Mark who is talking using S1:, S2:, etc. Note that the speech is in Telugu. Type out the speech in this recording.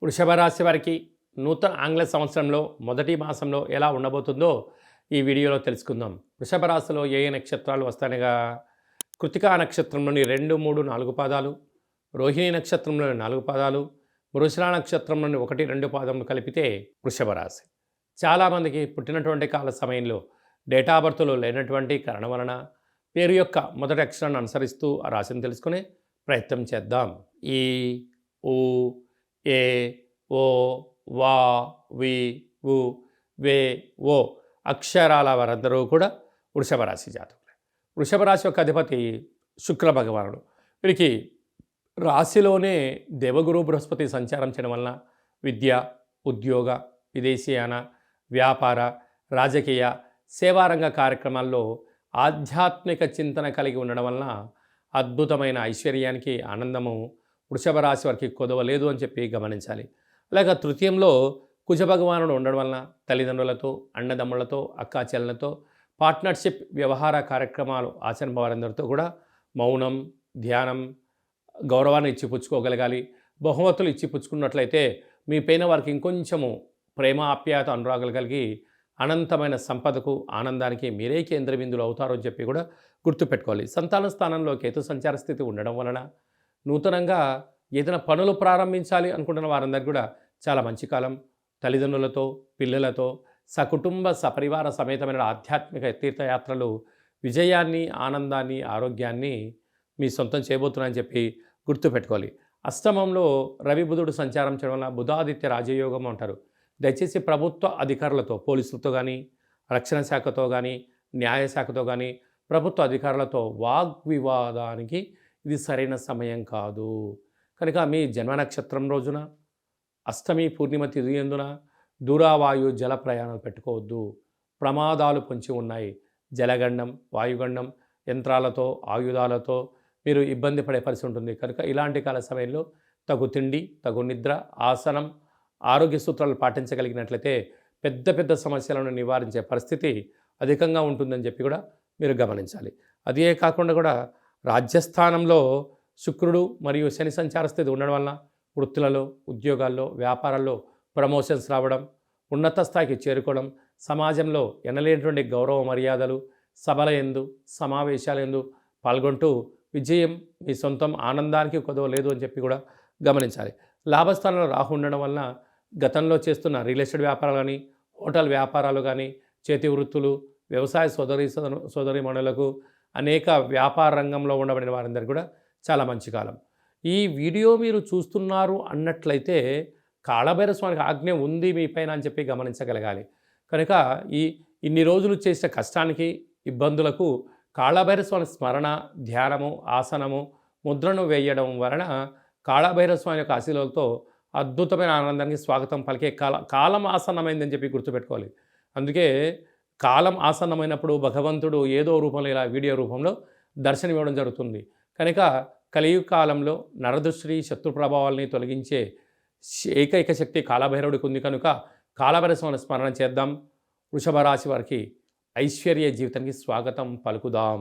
S1: వృషభ రాశి వారికి నూతన ఆంగ్ల సంవత్సరంలో మొదటి మాసంలో ఎలా ఉండబోతుందో ఈ వీడియోలో తెలుసుకుందాం. వృషభ రాశిలో ఏ ఏ నక్షత్రాలు వస్తాయనగా కృతికా నక్షత్రంలోని 2, 3, 4 పాదాలు, రోహిణి నక్షత్రంలోని 4 పాదాలు, మృగశిర నక్షత్రంలోని 1, 2 పాదములు కలిపితే వృషభ రాశి. చాలామందికి పుట్టినటువంటి కాల సమయంలో డేటా బర్త్లో లేనటువంటి కారణం వలన పేరు యొక్క మొదటి అక్షరాన్ని అనుసరిస్తూ ఆ రాశిని తెలుసుకునే ప్రయత్నం చేద్దాం. ఈ ఊ ఏ ఓ వా వి వు వే ఓ అక్షరాల వారందరూ కూడా వృషభ రాశి జాతకులే. వృషభ రాశి యొక్క అధిపతి శుక్ర భగవానుడు. వీరికి రాశిలోనే దేవగురు బృహస్పతి సంచారం చేయడం వలన విద్య, ఉద్యోగ, విదేశీయాన, వ్యాపార, రాజకీయ, సేవారంగ కార్యక్రమాల్లో ఆధ్యాత్మిక చింతన కలిగి ఉండడం వలన అద్భుతమైన ఐశ్వర్యానికి, ఆనందము వృషభ రాశి వారికి కొదవలేదు అని చెప్పి గమనించాలి. అలాగే తృతీయంలో కుజ భగవానుడు ఉండడం వలన తల్లిదండ్రులతో, అన్నదమ్ములతో, అక్కాచెల్లెలతో పార్ట్నర్షిప్ వ్యవహార కార్యక్రమాలు ఆచరణ వారందరితో కూడా మౌనం, ధ్యానం, గౌరవాన్ని ఇచ్చిపుచ్చుకోగలగాలి. బహుమతులు ఇచ్చిపుచ్చుకున్నట్లయితే మీ పైన వారికి ఇంకొంచెము ప్రేమ, ఆప్యాయత, అనురాగాలు కలిగి అనంతమైన సంపదకు, ఆనందానికి మీరే కేంద్రబిందులు అవుతారు అని చెప్పి కూడా గుర్తుపెట్టుకోవాలి. సంతాన స్థానంలో కేతు సంచార స్థితి ఉండడం వలన నూతనంగా ఏదైనా పనులు ప్రారంభించాలి అనుకుంటున్న వారందరికీ కూడా చాలా మంచి కాలం. తల్లిదండ్రులతో, పిల్లలతో, సకుటుంబ సపరివార సమేతమైన ఆధ్యాత్మిక తీర్థయాత్రలు విజయాన్ని, ఆనందాన్ని, ఆరోగ్యాన్ని మీ సొంతం చేయబోతున్నాయని చెప్పి గుర్తుపెట్టుకోవాలి. అష్టమంలో రవి బుధుడు సంచారం చేయడం వల్ల బుధాదిత్య రాజయోగం అంటారు. దయచేసి ప్రభుత్వ అధికారులతో, పోలీసులతో కానీ, రక్షణ శాఖతో కానీ, న్యాయశాఖతో కానీ, ప్రభుత్వ అధికారులతో వాగ్వివాదానికి ఇది సరైన సమయం కాదు. కనుక మీ జన్మ నక్షత్రం రోజున అష్టమి పూర్ణిమ తిథి యందున దూరావాయు జల ప్రయాణాలు పెట్టుకోవద్దు. ప్రమాదాలు పొంచి ఉన్నాయి. జలగండం, వాయుగండం, యంత్రాలతో, ఆయుధాలతో మీరు ఇబ్బంది పడే పరిస్థితి ఉంటుంది. కనుక ఇలాంటి కాల సమయంలో తగు తిండి, తగు నిద్ర, ఆసనం, ఆరోగ్య సూత్రాలు పాటించగలిగినట్లయితే పెద్ద పెద్ద సమస్యలను నివారించే పరిస్థితి అధికంగా ఉంటుందని చెప్పి కూడా మీరు గమనించాలి. అదే కాకుండా కూడా రాజ్యస్థానంలో శుక్రుడు మరియు శని సంచార స్థితి ఉండడం వలన వృత్తులలో, ఉద్యోగాల్లో, వ్యాపారాల్లో ప్రమోషన్స్ రావడం, ఉన్నత స్థాయికి చేరుకోవడం, సమాజంలో ఎనలేనటువంటి గౌరవ మర్యాదలు, సభల యందు, సమావేశాల యందు పాల్గొంటూ విజయం మీ సొంతం, ఆనందానికి కొదవలేదు అని చెప్పి కూడా గమనించాలి. లాభస్థానంలో రాహు ఉండడం వలన గతంలో చేస్తున్న రియల్ ఎస్టేట్ వ్యాపారాలు కానీ, హోటల్ వ్యాపారాలు కానీ, చేతి వృత్తులు, వ్యవసాయ సోదరీమణులకు, అనేక వ్యాపార రంగంలో ఉండబడిన వారందరికీ కూడా చాలా మంచి కాలం. ఈ వీడియో మీరు చూస్తున్నారు అన్నట్లయితే కాళభైరవ స్వామికి ఆజ్ఞ ఉంది మీ పైన అని చెప్పి గమనించగలగాలి. కనుక ఇన్ని రోజులు చేసిన కష్టానికి, ఇబ్బందులకు కాళభైరవ స్వామి స్మరణ, ధ్యానము, ఆసనము, ముద్రను వేయడం వలన కాళభైరవ స్వామి యొక్క ఆశీర్వాదాలతో అద్భుతమైన ఆనందానికి స్వాగతం పలికే కాలం ఆసన్నమైందని చెప్పి గుర్తుపెట్టుకోవాలి. అందుకే కాలం ఆసన్నమైనప్పుడు భగవంతుడు ఏదో రూపంలో, ఇలా వీడియో రూపంలో దర్శనమివ్వడం జరుగుతుంది. కనుక కలియుగ కాలంలో నరదృష్టి, శత్రు ప్రభావాల్ని తొలగించే ఏకైక శక్తి కాళభైరవుడికి ఉంది. కనుక కాళభైరవ స్వామిని స్మరణ చేద్దాం. వృషభ రాశి వారికి ఐశ్వర్య జీవితానికి స్వాగతం పలుకుదాం.